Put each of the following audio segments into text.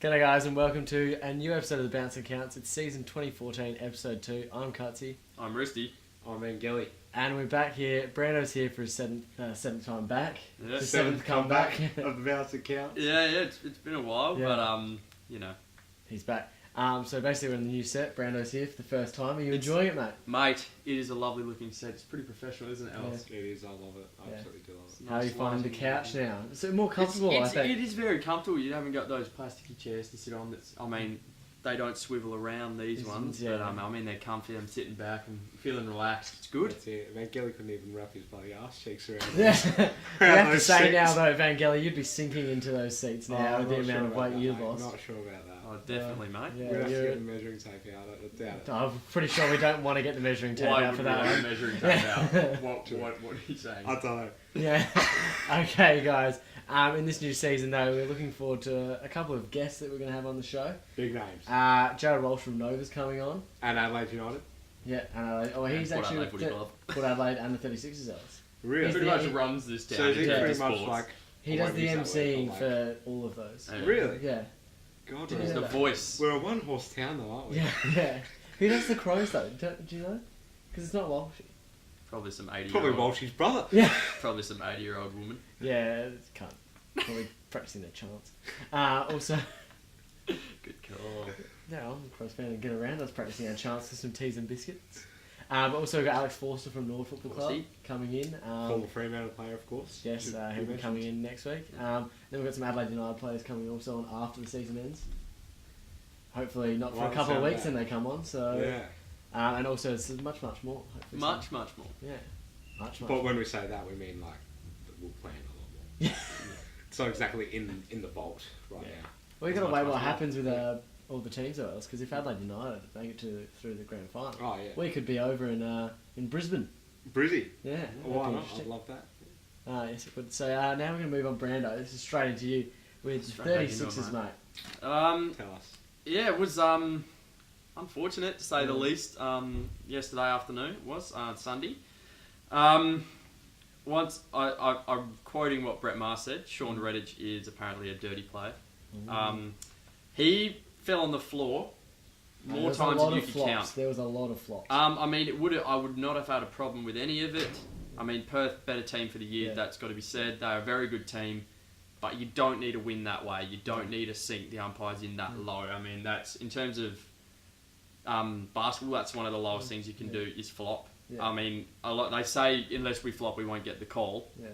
G'day guys and welcome to a new episode of the Bounce and Counts. It's season 2014, episode 2. I'm Cutsy. I'm Rusty. I'm Angeli. And we're back here. Brando's here for his seventh time back. Yeah. His seventh comeback. of the Bounce and Counts. Yeah, it's been a while, Yeah. but you know. He's back. So basically we're in the new set. Brando's here for the first time. Are you enjoying it, mate? Mate, it is a lovely looking set. It's pretty professional, isn't it, Alice? It is, I love it. I Yeah. absolutely do love it. How are you Nice finding the lighting. couch now? Is it more comfortable, I think? It is very comfortable. You haven't got those plasticky chairs to sit on. They don't swivel around these ones, yeah. but they're comfy. I'm sitting back and feeling relaxed. It's good. That's it. Angeli couldn't even wrap his bloody ass cheeks around. Yeah. You have to those say seats. now though, Vangeli, you'd be sinking into those seats now with the I'm not amount of sure weight about you that, mate. lost. Not sure about that. Oh, definitely, mate. Yeah, We'd have to you're- get the measuring tape out. I doubt it. I'm pretty sure we don't want to get the measuring tape Why out would for we that have a one. measuring tape out? What are you saying? I don't know. Yeah. Okay, guys. In this new season, though, we're looking forward to a couple of guests that we're going to have on the show. Big names. Jared Walsh from Nova's coming on. And Adelaide United. Yeah, and he's Port actually Adelaide Footy with Club. Port Adelaide and the 36ers. Else. Really? Pretty the- much runs this town. So is in he Yeah. terms pretty of much sports. like... He I does won't the use that emceing word, for all of those. Yeah. Really? Yeah. God, Yeah. He's yeah. the voice. We're a one-horse town though, aren't we? Yeah. Who does the crows, though? Do you know? Because it's not Walshy. Probably some 80-year-old. Probably Walsh's brother. Yeah. Probably some 80-year-old woman. Yeah, can't. Probably practicing their chants. Also... Good call. Yeah, I'm a Crows fan and get around. I was practicing our chants for some teas and biscuits. But also we've got Alex Forster from Nord Football Club Horsey. coming in. Former Fremantle player, of course. Yes, Should he'll be be mentioned. coming in next week. Then we've got some Adelaide United players coming also on after the season ends. Hopefully not for Well, a couple of sound weeks bad. and they come on. So Yeah. and also it's much more. Hopefully Much soon. more. Yeah, much. But when we say that, we mean like that we'll plan a lot more. Yeah. It's not exactly in the vault right Yeah. now. Well, you got to Much, wait much what more. happens with all the teams or else. Because if Adelaide United make it through the grand final, Oh yeah. we could be over in Brisbane. Brizzy. Yeah, Why that'd be not? interesting. I'd love that. Yes, it would. So now we're going to move on, Brando. This is straight into you with Straight back into it, 36ers, mate. mate. Tell us. Yeah, it was unfortunate to say the least. Yesterday afternoon it was Sunday. Once I'm quoting what Brett Maher said. Sean Redditch is apparently a dirty player. He fell on the floor more times than you could count. There was a lot of flops. I would not have had a problem with any of it. I mean, Perth, better team for the year, Yeah. that's got to be said. They're a very good team, but you don't need to win that way. You don't need to sink the umpires in that low. I mean, that's, in terms of basketball, that's one of the lowest things you can do is flop. Yeah. I mean, they say, unless we flop, we won't get the call. Yeah.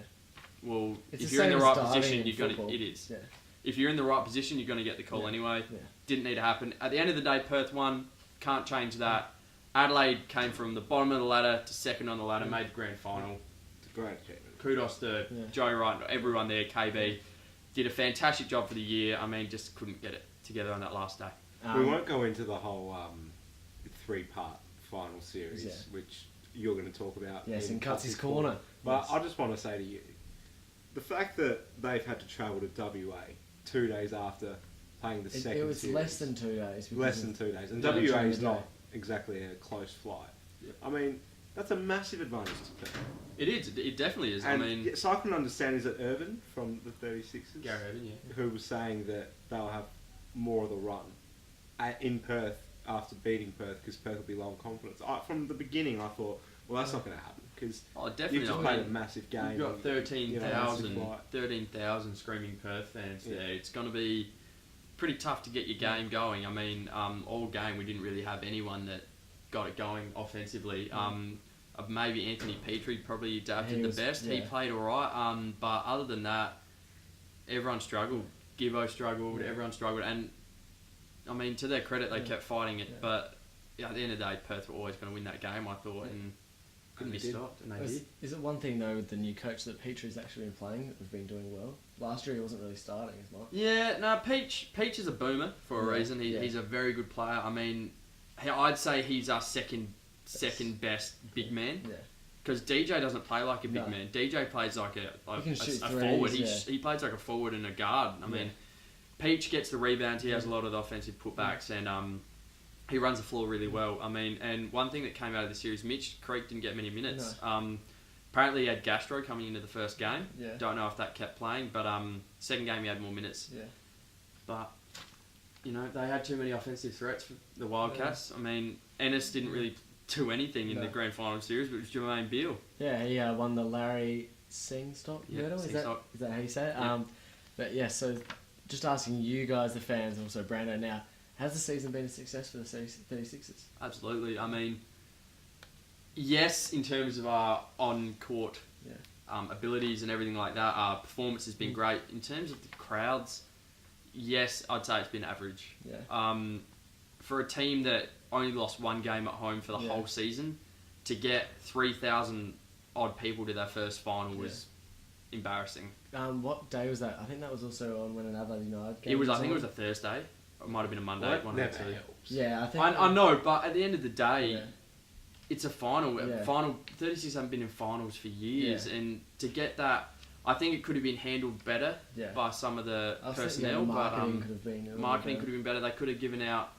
Well, It's if the you're in same the as right diving position, in you're going football. to... It is. Yeah. If you're in the right position, you're going to get the call Yeah. anyway. Yeah. Didn't need to happen. At the end of the day, Perth won. Can't change that. Adelaide came from the bottom of the ladder to second on the ladder, made the grand final. It's a great achievement. Kudos to Yeah. Joe Wright, everyone there, KB. Did a fantastic job for the year. I mean, just couldn't get it together on that last day. We won't go into the whole three-part final series, Yeah. which you're going to talk about. Yes, in Cutsy's Cutsy's corner. But Yes. I just want to say to you, the fact that they've had to travel to WA 2 days after playing the second It was series. less than 2 days. because Less of- than 2 days. And Yeah, WA during is the not day. exactly a close flight. Yep. I mean, that's a massive advantage to Perth. It is. It definitely is. And I mean, so I can understand, is it Irvin from the 36ers? Gary Evan, yeah. Who was saying that they'll have more of the run in Perth after beating Perth because Perth will be low on confidence. From the beginning, I thought, well, that's not going to happen because Oh, definitely you've just not. played I a mean, massive game. You've got and, 13,000 massive flight. 13,000 screaming Perth fans Yeah. there. It's going to be pretty tough to get your game going. I mean, all game we didn't really have anyone that got it going offensively. Maybe Anthony Petrie probably adapted He the was- best. He yeah. played all right. But other than that, everyone struggled. Gibbo struggled. Yeah. Everyone struggled. And I mean, to their credit, they Yeah. kept fighting it. Yeah. But at the end of the day, Perth were always going to win that game, I thought, Yeah. and couldn't be they did. stopped. And they did. Is it one thing though with the new coach that Petrie's actually been playing that we've been doing well? Last year he wasn't really starting as much. Yeah, no, Peach is a boomer for a Yeah, reason. yeah. He's a very good player. I mean, I'd say he's our second best big man Yeah. because DJ doesn't play like a big No. man. DJ plays like a can shoot threes, forward. yeah. He plays like a forward and a guard. I mean, Peach gets the rebounds. He has a lot of the offensive putbacks and he runs the floor really well. I mean, and one thing that came out of the series, Mitch Creek didn't get many minutes. Apparently he had gastro coming into the first game. Yeah. Don't know if that kept playing, but second game he had more minutes. Yeah. But they had too many offensive threats for the Wildcats. I mean, Ennis didn't really do anything in the grand final series, but it was Jermaine Beale. Yeah, he won the Larry Singstock medal. Is that how you say it? Yeah. But yeah, so just asking you guys, the fans, and also Brando now, has the season been a success for the 36ers? Absolutely. I mean, yes, in terms of our on-court abilities and everything like that, our performance has been great. In terms of the crowds, yes, I'd say it's been average. Yeah. For a team that only lost one game at home for the whole season, to get 3,000 odd people to their first final was embarrassing. What day was that? I think that was also on when an Adelaide United game. I think it was a Thursday. It might have been a Monday. Well, one of the two. Yeah, I think. I know, but at the end of the day, it's a final. Final 36 haven't been in finals for years, and to get that, I think it could have been handled better by some of the personnel. Marketing could have been. Marketing could have been better. They could have given out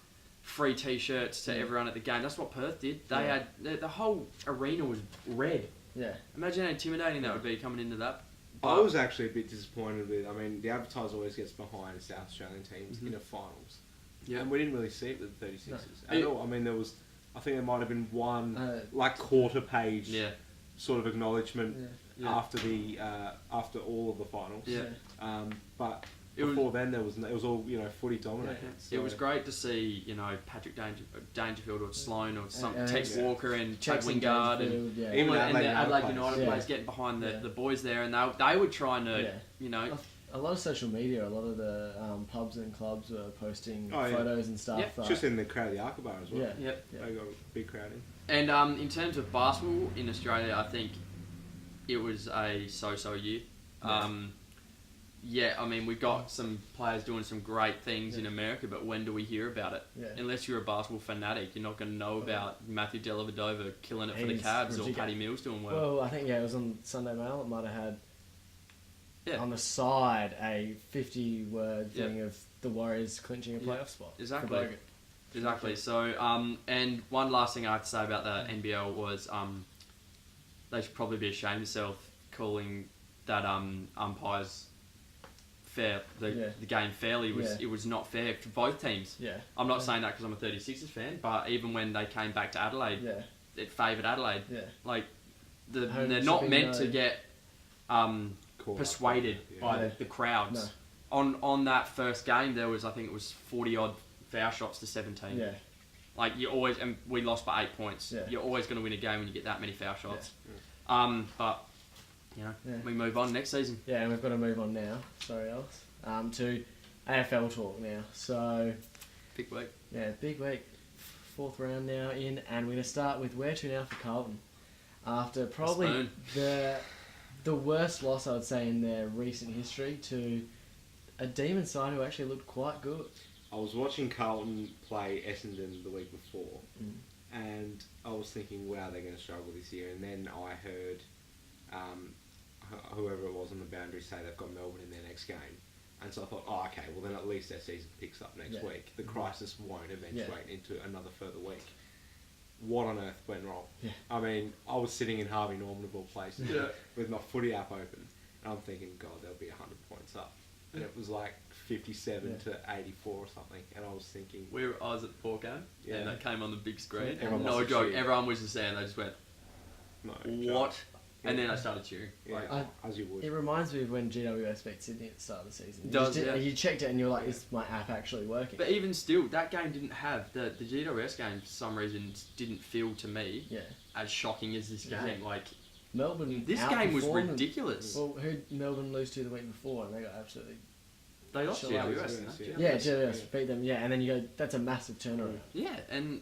free T-shirts to everyone at the game. That's what Perth did. They had the whole arena was red. Yeah. Imagine how intimidating that would be coming into that. I was actually a bit disappointed with. I mean, the advertiser always gets behind South Australian teams in the finals, and we didn't really see it with the 36ers at all. I mean, there was. I think there might have been one quarter page sort of acknowledgement after the after all of the finals. Yeah. But before then, it was all footy dominated. So. It was great to see Patrick Dangerfield or Sloan or Tex Walker and Chad Wingard and the Adelaide United players getting behind the boys there, and they were trying to A lot of social media, a lot of the pubs and clubs were posting photos and stuff. Just in the crowd of the Arca Bar as well. Yeah. They got a big crowd in. And in terms of basketball in Australia, I think it was a so-so year. I mean, we've got some players doing some great things in America, but when do we hear about it? Yeah. Unless you're a basketball fanatic, you're not going to know about Matthew Dellavedova killing it for the Cavs or Paddy Mills doing well. Well, I think it was on Sunday Mail. It might have had on the side a 50-word thing of the Warriors clinching a playoff spot. Exactly. So, and one last thing I have to say about the NBL was they should probably be ashamed of themselves calling that umpires fair. The game fairly it was not fair for both teams. Yeah. I'm not saying that because I'm a 36ers fan, but even when they came back to Adelaide, it favoured Adelaide. Yeah. Like they're not meant to get persuaded by the crowds. No. On that first game, there was, I think it was 40 odd foul shots to 17. Yeah. Like you always, and we lost by 8 points. Yeah. You're always going to win a game when you get that many foul shots. Yeah. But we move on next season. Yeah, and we've got to move on now. Sorry, Alex. To AFL talk now. So big week. Yeah, big week. 4th round now in, and we're going to start with where to now for Carlton. After probably the worst loss, I would say, in their recent history to a Demon side who actually looked quite good. I was watching Carlton play Essendon the week before, and I was thinking, wow, they're going to struggle this year. And then I heard whoever it was on the boundary say they've got Melbourne in their next game. And so I thought, okay, well then at least their season picks up next week. The crisis won't eventuate into another further week. What on earth went wrong? Yeah. I mean, I was sitting in Harvey Norman of all places with my footy app open, and I'm thinking, God, they'll be 100 points up. And it was like 57 to 84 or something, and I was thinking... I was at the Port game, and that came on the big screen. No joke, everyone was just there, and they just went, what? And then I started cheering. Yeah, as you would. It reminds me of when GWS beat Sydney at the start of the season. You checked it and you're like, is my app actually working? But even still, that game didn't have... The GWS game, for some reason, didn't feel to me as shocking as this game. Like, Melbourne this game was ridiculous. Well, who did Melbourne lose to the week before? And they got absolutely... They lost GWS. GWS beat them, and then you go, that's a massive turnaround. Yeah, and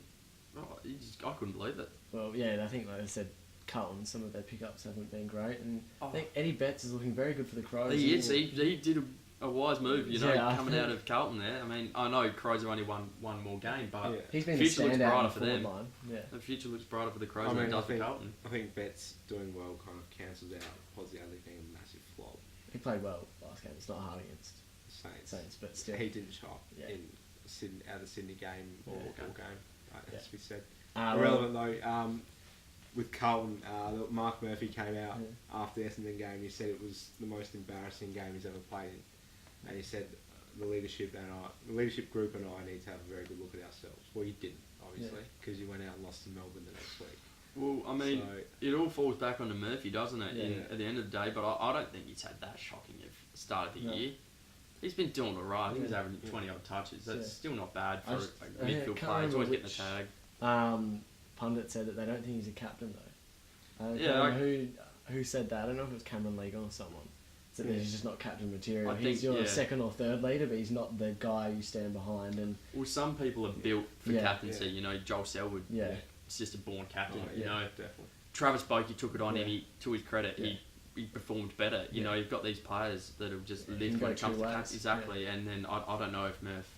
I couldn't believe it. Well, yeah, I think, like I said, Carlton, some of their pickups haven't been great, and I think Eddie Betts is looking very good for the Crows. He is. He did a wise move, coming out of Carlton there. I mean, I know Crows have only won one more game, but he's been the future looks brighter for them. Line. Yeah. The future looks brighter for the Crows than it does for Carlton. I think Betts doing well kind of cancels out Posey being a massive flop. He played well last game. It's not hard against Saints, but still. He didn't shot in the Sydney game or game, as we said. Irrelevant though, with Carlton, Mark Murphy came out after the Essendon game. He said it was the most embarrassing game he's ever played in. And he said the leadership group and I need to have a very good look at ourselves. Well, you didn't, obviously, because you went out and lost to Melbourne the next week. Well, I mean, it all falls back onto Murphy, doesn't it? At the end of the day, but I don't think he's had that shocking of start of the year. He's been doing alright. I think he's averaging 20 odd touches. That's still not bad for a midfield player. He's always getting the tag. Pundit said that they don't think he's a captain though. I don't know who said that. I don't know if it was Cameron League or someone. Said that he's just not captain material. He's your second or third leader, but he's not the guy you stand behind. And some people are built for captaincy. You know, Joel Selwood. He's just a born captain. You know, definitely. Travis Bokey took it on him. To his credit, he performed better. You know, you've got these players that have just lived when it comes to captain. Exactly, and then I don't know if Murph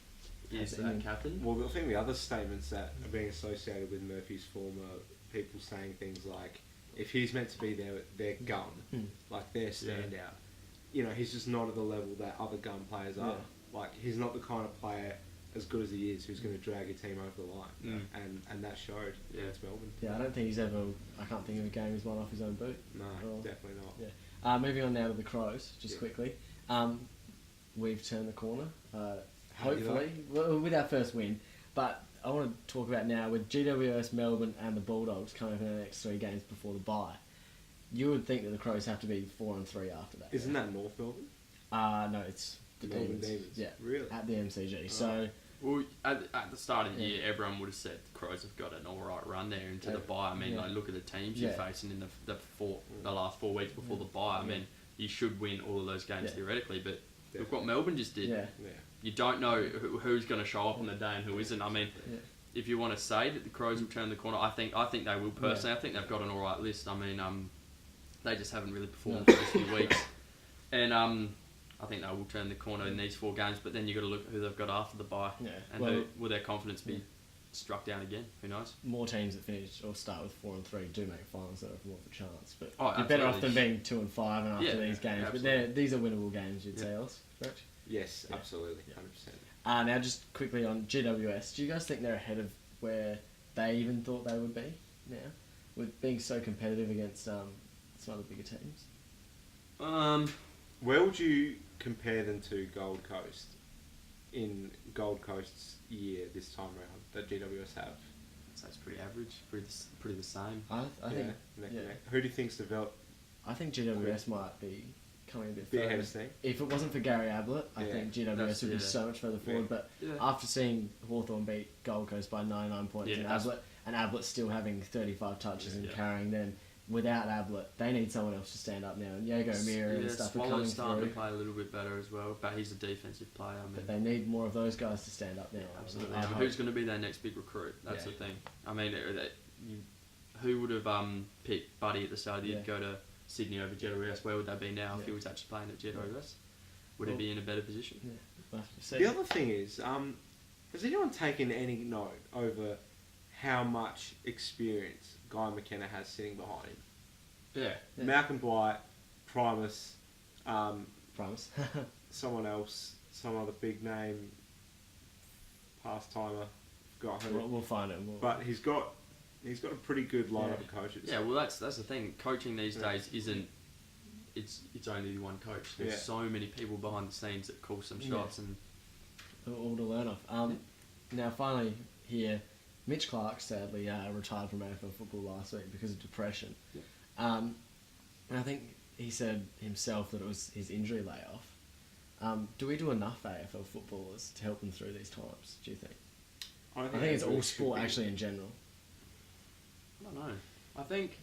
is that captain. Well, I think the other statements that are being associated with Murphy's form are people saying things like, if he's meant to be their gun, like their standout, you know, he's just not at the level that other gun players are. Like, he's not the kind of player, as good as he is, who's going to drag your team over the line. And that showed against Melbourne. Yeah, I don't think he's ever... I can't think of a game he's won off his own boot. No, definitely not. Yeah. Moving on now to the Crows, just quickly. We've turned the corner, hopefully, with our first win. But I want to talk about now, with GWS, Melbourne and the Bulldogs coming up in the next 3 games before the bye, you would think that the Crows have to be 4-3 after that. Isn't that North Melbourne? No, it's the Demons. Yeah, really? At the MCG. So... Well, at the start of the year, everyone would have said the Crows have got an alright run there into the bye. I mean, like, look at the teams you're facing in the last 4 weeks before the bye. I mean, you should win all of those games theoretically, but look what Melbourne just did. You don't know who's going to show up on the day and who isn't. I mean, if you want to say that the Crows will turn the corner, I think they will personally. I think they've got an alright list. I mean, they just haven't really performed the first few weeks. And I think they will turn the corner in these 4 games, but then you've got to look at who they've got after the bye. And will their confidence be struck down again? Who knows? More teams that finish or start with 4-3 do make finals, that have more of a chance. But you're better off than being 2-5 and after these games. Absolutely. But these are winnable games, you'd say, Els, correct? Yes, absolutely, 100%. Now, just quickly on GWS, do you guys think they're ahead of where they even thought they would be now, with being so competitive against some of the bigger teams? Where would you compare them to Gold Coast in Gold Coast's year this time round that GWS have? So it's pretty average, pretty the same. I think. Who do you think's developed? I think GWS might be coming a bit ahead further. of steam. If it wasn't for Gary Ablett, I think GWS would be so much further forward. But after seeing Hawthorn beat Gold Coast by 99 points and Ablett still having 35 touches and carrying them, without Ablett, they need someone else to stand up now. And Jago Mira and stuff are coming starting through. to play a little bit better as well, but he's a defensive player. I mean, but they need more of those guys to stand up now. Absolutely. Who's going to be their next big recruit? That's the thing. I mean, who would have picked Buddy at the start of the year to go to Sydney over GWS? Where would they be now if he was actually playing at GWS? Would he be in a better position? The other thing is, has anyone taken any note over how much experience Guy McKenna has sitting behind him? Malcolm Blight, Primus, someone else, some other big name, past-timer, forgot who. We'll find it. But he's got a pretty good lineup of coaches. Yeah, well, that's the thing. Coaching these days isn't. It's only one coach. There's so many people behind the scenes that call some shots and all to learn off. Now, finally, here, Mitch Clark sadly retired from AFL football last week because of depression. And I think he said himself that it was his injury layoff. Do we do enough AFL footballers to help them through these times, do you think? I think it's all sport actually in general. I don't know. I think...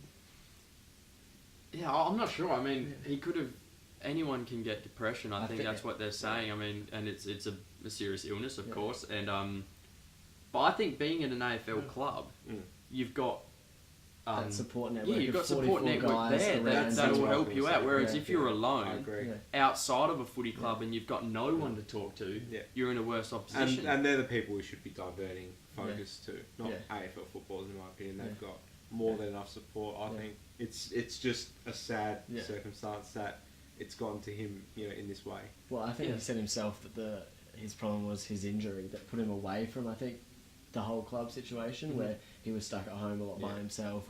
Yeah, I'm not sure. I mean, he could have... Anyone can get depression. I think that's what they're saying. I mean, and it's a serious illness, of course. And but I think being in an AFL club, you've got... that support network. Yeah, you've got support network there that will help you out. Whereas if you're alone, outside of a footy club and you've got no one to talk to, you're in a worse off position. And they're the people we should be diverting focus to, not AFL footballers in my opinion. They've got more than enough support. I think it's just a sad circumstance that it's gone to him, in this way. Well, I think he said himself that his problem was his injury that put him away from, I think, the whole club situation where he was stuck at home a lot by himself,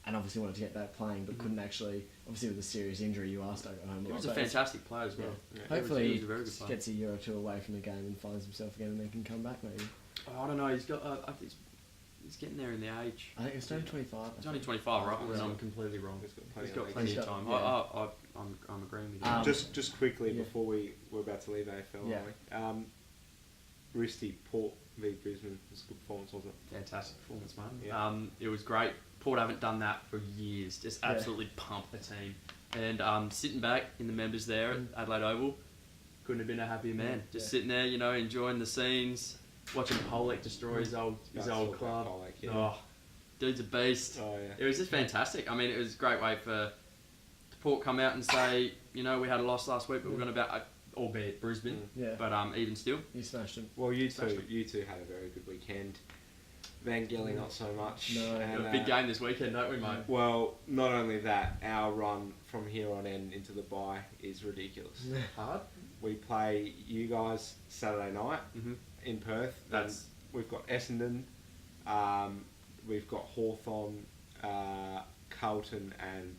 and obviously wanted to get back playing, but couldn't actually. Obviously, with a serious injury, you are stuck at home. He was a fantastic player as well. Yeah. Hopefully, he was a very good player. Gets a year or two away from the game and finds himself again, and then can come back maybe. Oh, I don't know. He's got. I think he's getting there in the age. I think it's only 25. He's only 25, right? And I'm completely wrong. He's got plenty of time. Yeah. I'm agreeing with you. Just quickly before we're about to leave AFL, aren't we? Risty, Port v Brisbane was a good performance, wasn't it? Fantastic performance, mate. Yeah. It was great. Port haven't done that for years. Just absolutely pumped the team. And sitting back in the members there at Adelaide Oval, couldn't have been a happier man. Just sitting there, enjoying the scenes, watching Pollock destroy his old club. Pollock, Oh, dude's a beast. Oh, yeah. It was just fantastic. I mean, it was a great way for Port come out and say, we had a loss last week, but we're going to albeit Brisbane, but even still. You smashed him. Well, you two had a very good weekend. Van Gelly not so much. No. And, a big game this weekend, don't we, mate? Well, not only that, our run from here on into the bye is ridiculous. Hard. We play you guys Saturday night in Perth. We've got Essendon, we've got Hawthorn, Carlton, and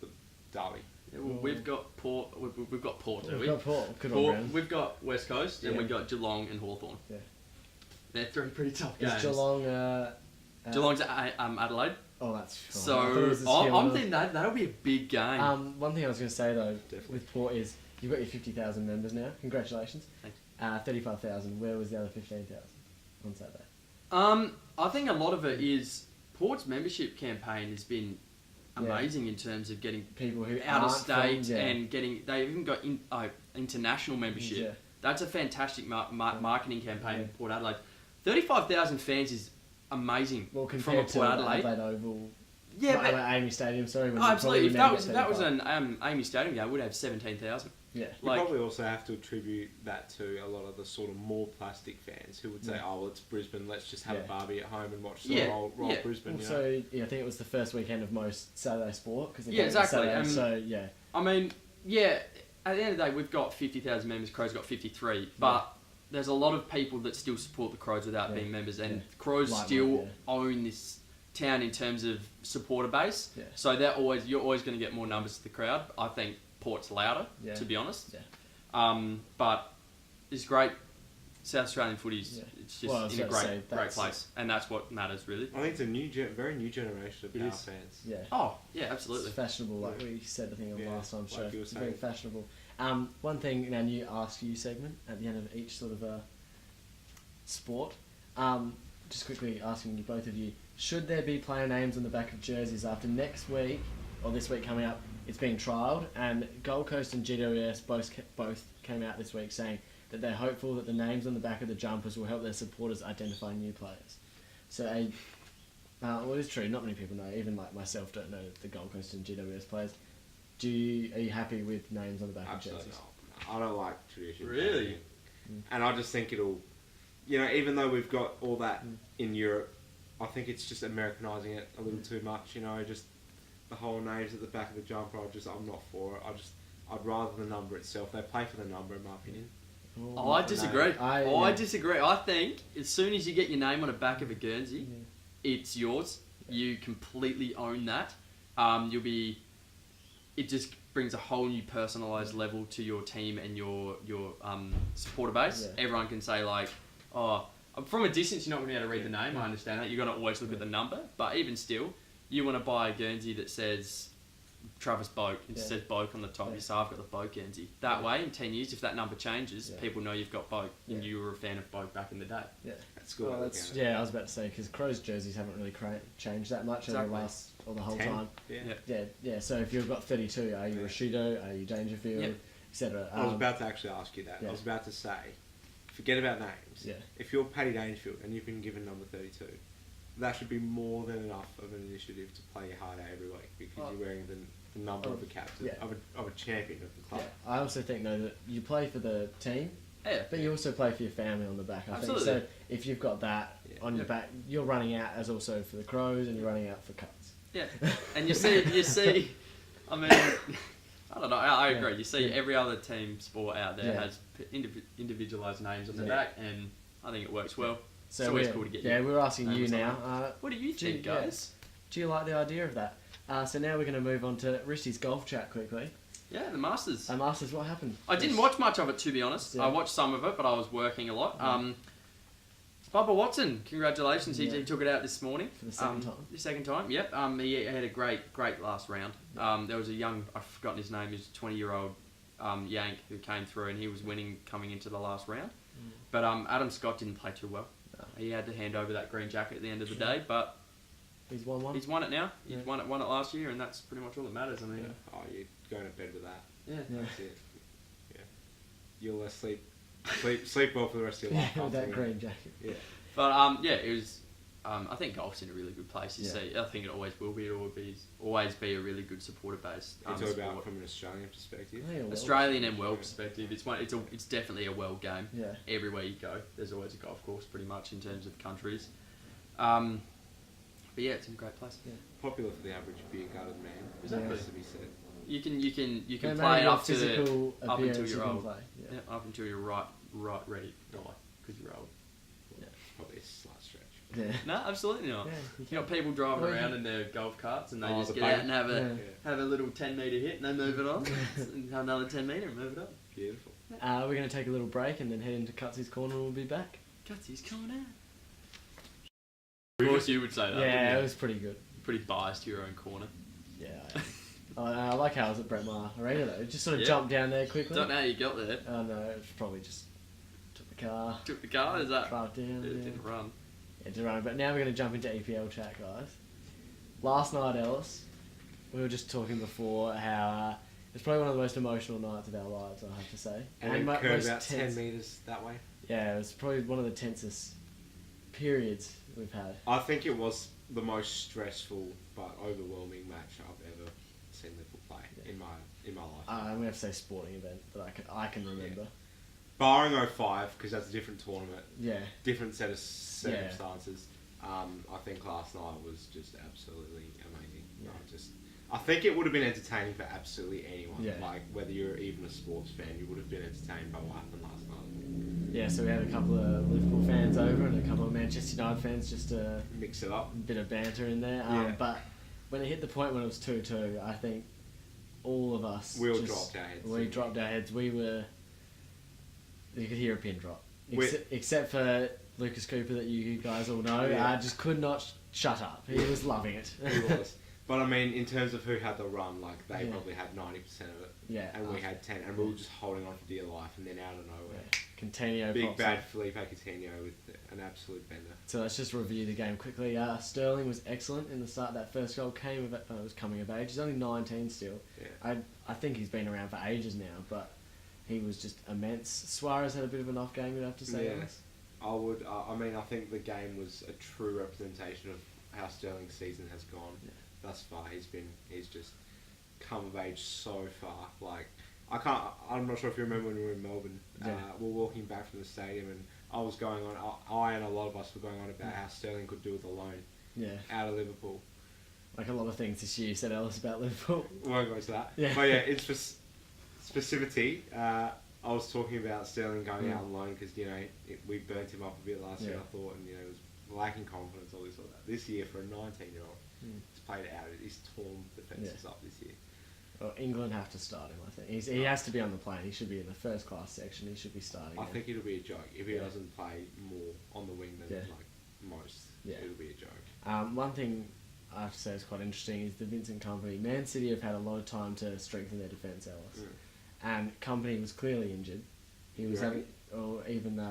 Derby. Yeah, well, we've got Port. We've got Port, do we? We've got Port. Good Port. on We've got West Coast, and we've got Geelong and Hawthorn. Yeah. They're three pretty tough games. Is Geelong... Geelong's at Adelaide. Oh, that's... So, I'm thinking that'll be a big game. One thing I was going to say, though, with Port is you've got your 50,000 members now. Congratulations. Thanks. 35,000. Where was the other 15,000 on Saturday? I think a lot of it is Port's membership campaign has been amazing in terms of getting people who out of aren't state from, and getting... They've even got international membership. Yeah. That's a fantastic marketing campaign in Port Adelaide. 35,000 fans is amazing from a Port Adelaide. Oval. Yeah, but Amy Stadium. Sorry, absolutely. If that was an Amy Stadium game, we'd have 17,000. Yeah, you probably also have to attribute that to a lot of the sort of more plastic fans who would say, "Oh, well, it's Brisbane. Let's just have a barbie at home and watch the roll Brisbane." Also, I think it was the first weekend of most Saturday sport because exactly. Saturday, I mean, at the end of the day, we've got 50,000 members. Crows got 53, but there's a lot of people that still support the Crows without being members, and Crows still own this town in terms of supporter base. Yeah. So you're always going to get more numbers to the crowd. I think Port's louder, to be honest. Yeah. But it's great. South Australian footy's it's just in a great place, and that's what matters really. I think it's a very new generation of Power fans. Yeah. Oh, yeah, absolutely. It's fashionable, like we said, I think on last time's show. It's very fashionable. One thing in our new Ask You segment at the end of each sort of sport, just quickly asking you, both of you, should there be player names on the back of jerseys after next week or this week coming up? It's being trialled, and Gold Coast and GWS both came out this week saying that they're hopeful that the names on the back of the jumpers will help their supporters identify new players. So, well, it's true, not many people know, even like myself don't know the Gold Coast and GWS players. Are you happy with names on the back of jerseys? No. I don't like tradition. Really? And I just think it'll, even though we've got all that in Europe, I think it's just Americanising it a little too much, just the whole names at the back of the jumper, I'm not for it. I'd rather the number itself. They play for the number, in my opinion. Oh, I disagree. I disagree. I think as soon as you get your name on the back of a Guernsey, it's yours. Yeah. You completely own that. It just brings a whole new personalised level to your team and your supporter base. Yeah. Everyone can say from a distance you're not going to be able to read the name. I understand that. You're going to always look at the number, but even still, you want to buy a Guernsey that says Travis Boak, it says Boak on the top, you say I've got the Boak Guernsey. That way, in 10 years, if that number changes, people know you've got Boak, and you were a fan of Boak back in the day. Yeah, that's good. Well, I was about to say, because Crows jerseys haven't really changed that much over the whole 10. time. Yeah. So if you've got 32, are you Rashido, are you Dangerfield, etc.? I was about to actually ask you that. I was about to say, forget about names. Yeah. If you're Paddy Dangerfield and you've been given number 32, that should be more than enough of an initiative to play your heart out every week because you're wearing the number of a captain, of a champion of the club. Yeah. I also think, though, that you play for the team, but you also play for your family on the back. I think so. If you've got that on your back, you're running out as also for the Crows and you're running out for Cats. Yeah, and you see, I mean, I don't know, I agree. You see every other team sport out there has individualised names on the back, and I think it works well. So it's always cool to get you. Yeah, we're asking you now. What do you think, guys? Do you like the idea of that? So now we're going to move on to Rishy's golf chat quickly. Yeah, the Masters. Masters, what happened? I didn't watch much of it, to be honest. Yeah. I watched some of it, but I was working a lot. Bubba Watson, congratulations. He took it out this morning. For the second time. The second time, yep. He had a great last round. There was a young, I've forgotten his name, he's a 20-year-old Yank who came through and he was winning coming into the last round. But Adam Scott didn't play too well. No. He had to hand over that green jacket at the end of the day, but he's won one. He's won it now. He's won it last year, and that's pretty much all that matters. I mean, oh, you're going to bed with that. Yeah, that's it. Yeah, you'll sleep well for the rest of your life. With that green jacket. Yeah, but it was. I think golf's in a really good place. You see, I think it always will be. It will always be a really good supporter base. You talk about from an Australian perspective. Australian and world perspective. It's definitely a world game. Yeah. Everywhere you go, there's always a golf course, pretty much in terms of countries. But yeah, it's in a great place. Yeah. Popular for the average beer-garden man. Exactly. To be said. You can play up until you're old. Yeah. Up until you're right ready to die because you're old. Yeah. Probably a slight stretch. Yeah. No, absolutely not. Yeah, you got people driving around in their golf carts and they just get out and have a little 10-metre hit and they move it on. And have another 10-metre and move it on. Beautiful. We're going to take a little break and then head into Cutsy's Corner and we'll be back. Cutsy's Corner. Of course you would say that. Yeah, it was pretty good. Pretty biased to your own corner. Yeah, I like how I was at Brett Maher Arena though. It just sort of jumped down there quickly. Don't know how you got there. Oh no, it was probably just took the car. Took the car? Is that? Drive down. It didn't run. It didn't run, but now we're going to jump into EPL chat, guys. Last night, Ellis, we were just talking before how it's probably one of the most emotional nights of our lives, I have to say. And it occurred about 10 metres that way? Yeah, it was probably one of the tensest periods we've had. I think it was the most stressful but overwhelming match I've ever seen Liverpool play in my life. I'm going to have to say sporting event that I can remember. Yeah. Barring 05, because that's a different tournament. Yeah. Different set of circumstances. I think last night was just absolutely amazing. Yeah. I think it would have been entertaining for absolutely anyone. Yeah. Like, whether you're even a sports fan, you would have been entertained by what happened last night. Yeah, so we had a couple of Liverpool fans over and a couple of Manchester United fans just to mix it up. A bit of banter in there. But when it hit the point when it was 2-2, I think all of us... We all dropped our heads. We dropped our heads. We were... You could hear a pin drop. Except for Lucas Cooper, that you guys all know. Just could not shut up. He was loving it. He was. But I mean, in terms of who had the run, like they probably had 90% of it. Yeah. And we had 10, and we were just holding on for dear life, and then out of nowhere, Coutinho big bad Felipe Coutinho with an absolute bender. So let's just review the game quickly. Sterling was excellent in the start. That first goal was coming of age. He's only 19 still. Yeah. I think he's been around for ages now, but he was just immense. Suarez had a bit of an off game, you'd have to say. Yeah. I would. I mean, I think the game was a true representation of how Sterling's season has gone thus far. He's just come of age so far. Like, I'm not sure if you remember when we were in Melbourne. We were walking back from the stadium, and I was going on. I and a lot of us were going on about how Sterling could do with a loan. Yeah. Out of Liverpool. Like a lot of things this year, you said, Ellis, about Liverpool. We won't go into that. Yeah. But yeah, it's just specificity. I was talking about Sterling going out on loan because, we burnt him up a bit last year, I thought, and, he was lacking confidence, all this sort of that. This year, for a 19-year-old, he's played it out. He's torn defences up this year. Well, England have to start him, I think. He has to be on the plane. He should be in the first class section. He should be starting. I think it'll be a joke. If he doesn't play more on the wing than most, it'll be a joke. One thing I have to say is quite interesting is the Vincent Kompany. Man City have had a lot of time to strengthen their defence, Ellis. And Kompany was clearly injured. He was having, or even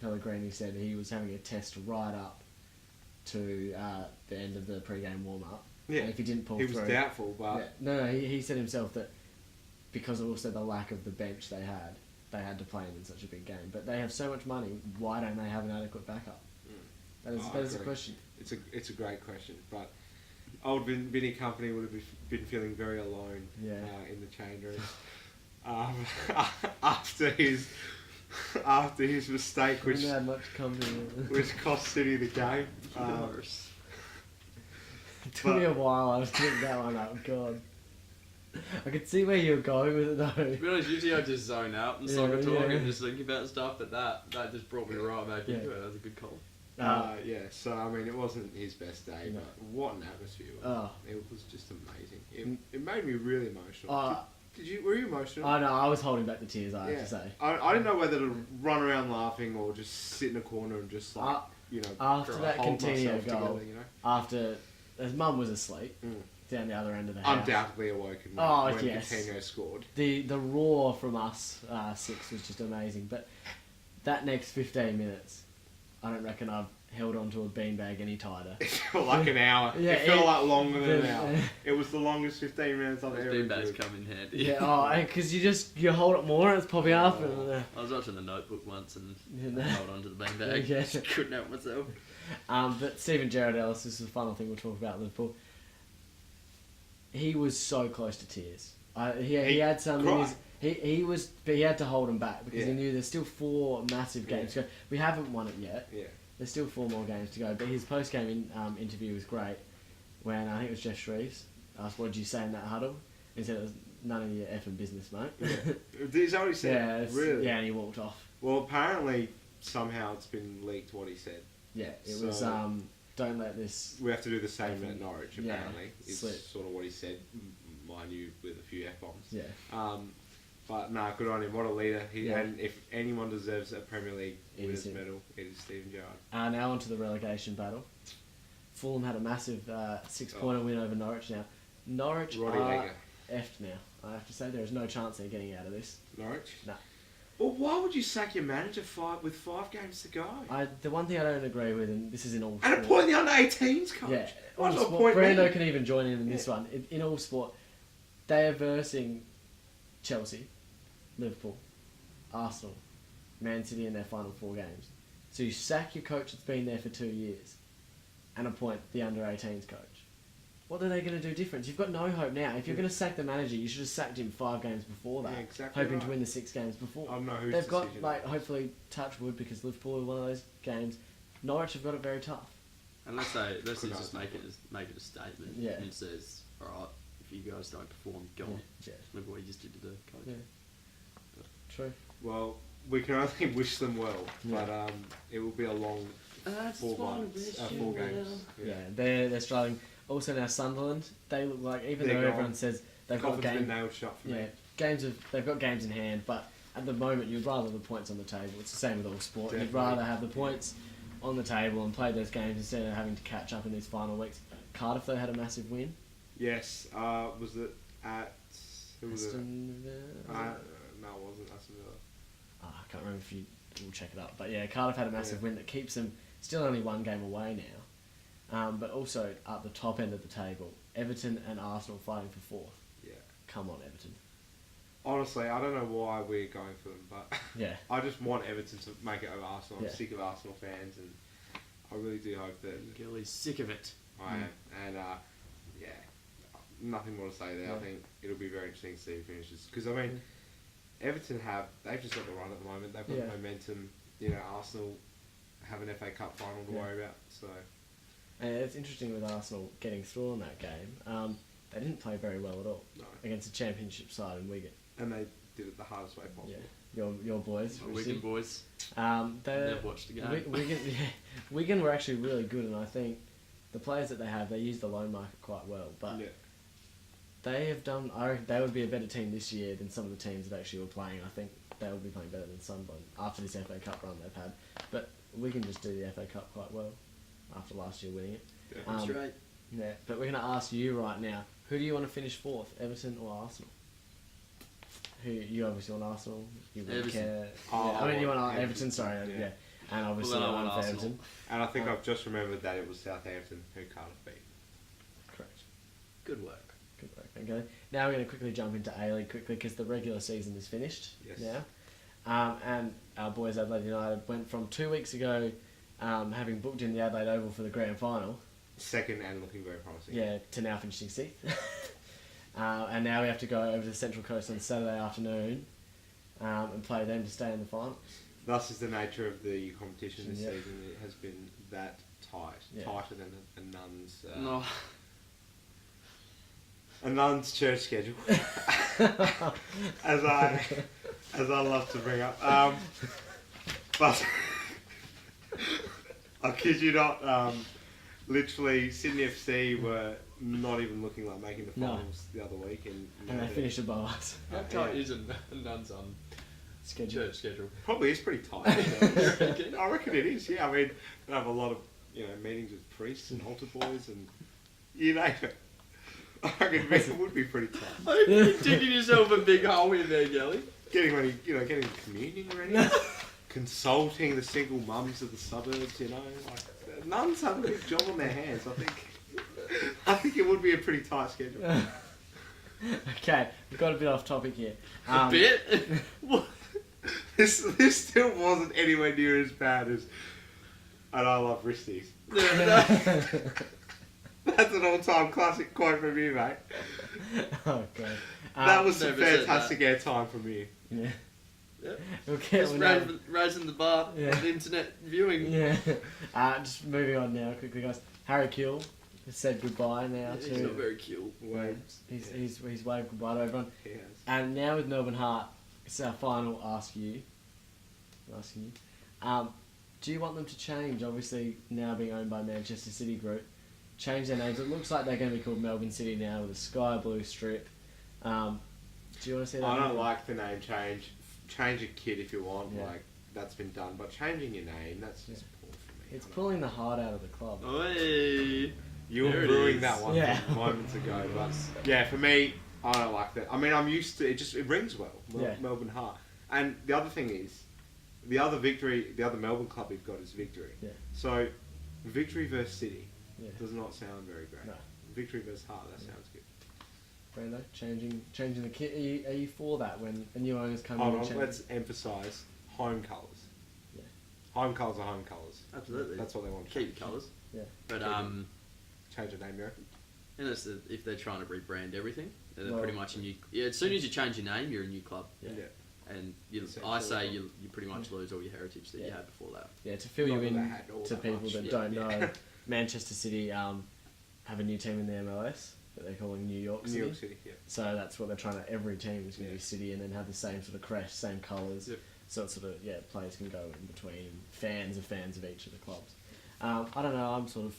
Pellegrini said he was having a test right up to the end of the pre-game warm-up. Yeah, and if he didn't pull through... He was doubtful, but... No, he said himself that because of also the lack of the bench they had to play him in such a big game. But they have so much money, why don't they have an adequate backup? That is a question. It's a great question, but old Vinny Kompany would have been feeling very alone in the change room. After his mistake, which cost City the game. It took me a while. I was getting that one up. God, I could see where you were going with it though. To be honest, usually I just zone out and soccer talk and just think about stuff, but that just brought me right back into it. That was a good call. Yeah, so I mean, it wasn't his best day, but what an atmosphere! It was just amazing. It made me really emotional. Were you emotional? Oh no, I was holding back the tears. I have to say. I didn't know whether to run around laughing or just sit in a corner and just after that hold Coutinho myself goal, together, after his mum was asleep down the other end of the house. Undoubtedly awoken when Coutinho scored. The roar from us six was just amazing. But that next 15 minutes, I don't reckon I've held onto a beanbag any tighter. It felt like an hour. It felt like longer than an hour. It was the longest 15 minutes I've ever done. Beanbags come in handy. Yeah, because you hold it more and it's popping up. I was watching The Notebook once and I held onto the beanbag. Just couldn't help myself. But Steven Gerrard Ellis, this is the final thing we'll talk about Liverpool. He was so close to tears. He had some. But he had to hold him back because he knew there's still 4 massive games to go. We haven't won it yet. Yeah. There's still 4 more games to go. But his post-game interview was great. When I think it was Jeff Shreves asked, "What did you say in that huddle?" He said, "It was none of your effing business, mate." Yeah. He's already said. Yeah, really. Yeah, and he walked off. Well, apparently somehow it's been leaked what he said. Yeah, it was. Don't let this. We have to do the same at Norwich. Apparently, is sort of what he said. Mind you, with a few F-bombs. Yeah. But good on him. What a leader. And if anyone deserves a Premier League winners medal, it is Steven Gerrard. Now on to the relegation battle. Fulham had a massive 6-pointer win over Norwich. Now Norwich are effed now. I have to say there is no chance they're getting out of this. Norwich? No. Well, why would you sack your manager with 5 games to go? The one thing I don't agree with, and this is in all sport. And appoint the under-18s coach. Yeah. What's the point? Brando can even join in this one. In all sport, they are versing Chelsea, Liverpool, Arsenal, Man City in their final 4 games. So you sack your coach that's been there for 2 years and appoint the under-18s coach. What are they going to do different? You've got no hope now. If you're going to sack the manager, you should have sacked him 5 games before that. Yeah, exactly hoping to win the 6 games before. I don't know who's They've got, hopefully, touch wood because Liverpool are one of those games. Norwich have got it very tough. And let's just make it a statement and says, alright, if you guys don't perform, go on. Yeah. Look what you just did to the coach. Yeah. True. Well, we can only wish them well, but it will be a long 4 months, 4 games. Yeah, they're struggling. Also now Sunderland, they look like, even though everyone says they've got games, nailed shut for me. They've got games in hand, but at the moment you'd rather the points on the table. It's the same with all sport. Definitely. You'd rather have the points on the table and play those games instead of having to catch up in these final weeks. Cardiff though had a massive win. Yes, was it at Aston Villa? No, it wasn't Aston Villa. I can't remember if you will check it up, but yeah, Cardiff had a massive win that keeps them still only 1 game away now. But also at the top end of the table, Everton and Arsenal fighting for 4th. Yeah. Come on, Everton. Honestly, I don't know why we're going for them, but I just want Everton to make it over Arsenal. I'm sick of Arsenal fans, and I really do hope that... Gilly's sick of it. I am. And, nothing more to say there. I think it'll be very interesting to see who finishes. Because, I mean, Everton they've just got the run at the moment. They've got momentum. Arsenal have an FA Cup final to worry about, so... And it's interesting with Arsenal getting through on that game. They didn't play very well at all against a championship side in Wigan. And they did it the hardest way possible. Yeah, your boys. Wigan boys. Never watched the game. Wigan were actually really good, and I think the players that they have, they use the loan market quite well. But they have done. I reckon they would be a better team this year than some of the teams that actually were playing. I think they will be playing better than Sunderland after this FA Cup run they've had. But Wigan just do the FA Cup quite well after last year winning it. That's right. Yeah, but we're going to ask you right now, who do you want to finish 4th, Everton or Arsenal? Who you obviously want Arsenal. You wouldn't care. You want Everton. Sorry, and obviously I want Everton. And I think I've just remembered that it was Southampton who Cardiff beat. Correct. Good work. Okay. Now we're going to quickly jump into A-League quickly because the regular season is finished now. And our boys Adelaide United went from 2 weeks ago, having booked in the Adelaide Oval for the grand final. Second and looking very promising. Yeah, to now finishing 6th. And now we have to go over to the Central Coast on Saturday afternoon and play them to stay in the finals. Thus is the nature of the competition this season. It has been that tight, tighter than a nun's. A nun's church schedule, as I love to bring up. But I kid you not. Literally, Sydney FC were not even looking like making the finals the other week, and they finished above us. How tight is Nun's schedule? Probably is pretty tight. I reckon it is. Yeah, I mean, they have a lot of meetings with priests and altar boys, and you name it. I reckon it would be pretty tight. You're digging yourself a big hole in there, Gelly. Getting getting communion ready, consulting the single mums of the suburbs. Like nuns have a big job on their hands. I think it would be a pretty tight schedule. Okay, we've got a bit off topic here. A bit? This still wasn't anywhere near as bad as. And I love wristies. That's an all-time classic quote from you, mate. Oh god, that was some fantastic airtime from you. Yeah. Yep. Okay. Just raising the bar on the internet viewing. Yeah. Just moving on now, quickly, guys. Harry Kill has said goodbye now to. He's not very cute. He's waved goodbye to everyone. He has. And now with Melbourne Heart, it's our final asking you. Do you want them to change? Obviously, now being owned by Manchester City Group, change their names. It looks like they're going to be called Melbourne City now with a sky blue strip. Do you want to see that? I don't like the name change. Change a kid if you want. Yeah. Like that's been done, but changing your name, that's just poor for me. It's pulling the heart out of the club. Oi. You were brewing that one moments ago, but yeah, for me, I don't like that. I mean, I'm used to it. It rings well. Melbourne Heart. And the other thing is, the other Melbourne club we've got is Victory. Yeah. So, Victory versus City Yeah. does not sound very great. No. Victory versus Heart, that sounds good. Brando, changing the kit. Are you for that when a new owner's come Hold in? on, let's emphasise home colours. Yeah. Home colours are home colours. Absolutely. That's what they want. Keep the colours. Yeah. But change the name, you reckon? unless if they're trying to rebrand everything, then they're pretty much a new. Yeah, as soon as you change your name, you're a new club. Yeah. And I say you pretty much lose all your heritage that you had before that. Yeah, to fill you in to people that don't know, Manchester City have a new team in the MLS that they're calling New York City. New York City, yeah. So that's what they're trying to. Every team is going to be City, and then have the same sort of crest, same colours. Yep. So it's sort of players can go in between. Fans of each of the clubs. I don't know. I'm sort of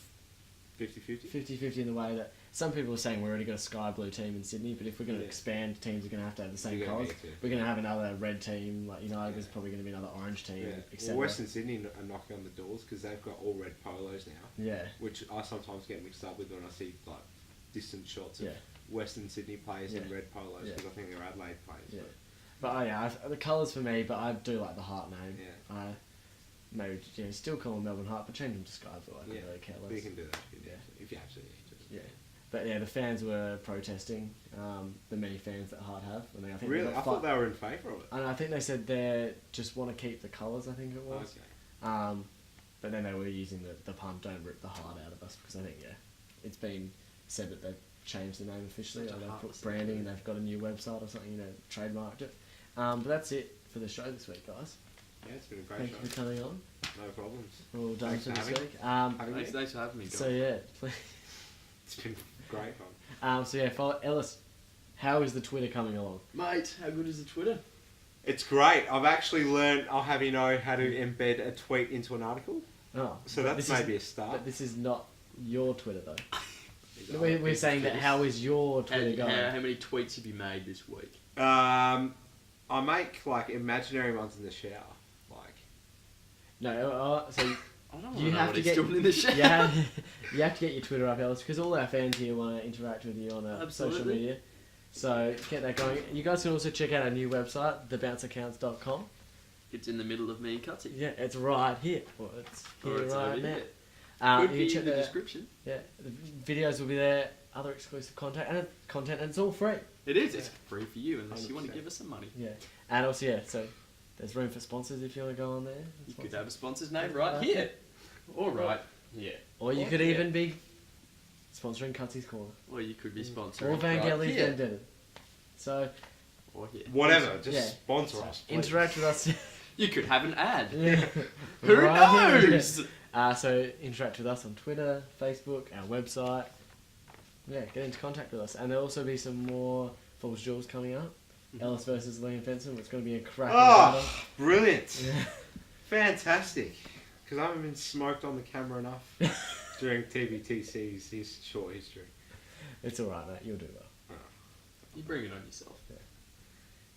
50-50? 50-50 in the way that some people are saying we've already got a sky blue team in Sydney, but if we're going to expand, teams are going to have the same colours. We're going to have another red team, like United is probably going to be another orange team, etc. Well, Western Sydney are knocking on the doors because they've got all red polos now. Yeah. Which I sometimes get mixed up with when I see like distant shots of Western Sydney players in red polos because I think they're Adelaide players. Yeah. But the colours for me, but I do like the Heart name. Yeah. Maybe still call them Melbourne Heart, but change them to Sky Blue. I can really care less. But you can do that if you absolutely need to. Yeah. But the fans were protesting, the many fans that Heart have. And I think really? I thought they were in favour of it. And I think they said they just want to keep the colours, I think it was. Okay. But then they were using the pun, don't rip the heart out of us, because I think, it's been said that they've changed the name officially, or they've put branding and they've got a new website or something, trademarked it. But that's it for the show this week, guys. Yeah, it's been a great show. Thank you for coming on. No problems. We're all done for this week. Thanks for having me, guys. So, please. It's been great fun. Follow Ellis. How is the Twitter coming along? Mate, how good is the Twitter? It's great. I've actually learned, I'll have you know, how to embed a tweet into an article. Oh. So that's maybe a start. But this is not your Twitter, though. We're saying that how is your Twitter going? How many tweets have you made this week? I make, imaginary ones in the shower. No, so you have to get in the shower. You have to get your Twitter up, Ellis, because all our fans here want to interact with you on social media. So get that going. You guys can also check out our new website, thebounceaccounts.com. It's in the middle of me and Cutsy. Yeah, it's right here. Well, it's here right now. Could be in the description. Yeah, the videos will be there. Other exclusive content, and it's all free. It is. It's free for you unless 100%. You want to give us some money. Yeah, and also so. There's room for sponsors if you want to go on there. You could have a sponsor's name right here. All right. Yeah. Or you could even be sponsoring Cutsy's Corner. Or you could be sponsoring or Vangelis Vendetta. So. Or here. Whatever. Just sponsor us. Please. Interact with us. You could have an ad. Yeah. Who knows? So interact with us on Twitter, Facebook, our website. Yeah, get into contact with us. And there'll also be some more Falls Jewels coming up. Ellis versus Liam Fenson. It's going to be a cracking battle. Brilliant. Yeah. Fantastic. Because I haven't been smoked on the camera enough during TBTC's his short history. It's alright, mate. You'll do well. You bring it on yourself. Yeah.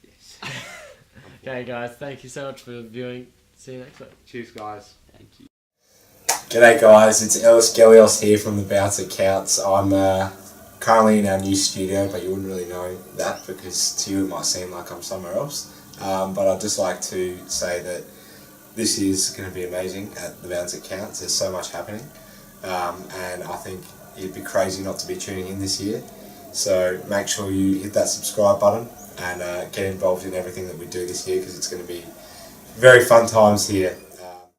Yes. Okay, guys. Thank you so much for viewing. See you next week. Cheers, guys. Thank you. G'day guys, it's Ellis Gelios here from the Bouncer Counts. I'm currently in our new studio, but you wouldn't really know that because to you it might seem like I'm somewhere else. But I'd just like to say that this is going to be amazing at the Bouncer Counts. There's so much happening, and I think it'd be crazy not to be tuning in this year. So make sure you hit that subscribe button and get involved in everything that we do this year because it's going to be very fun times here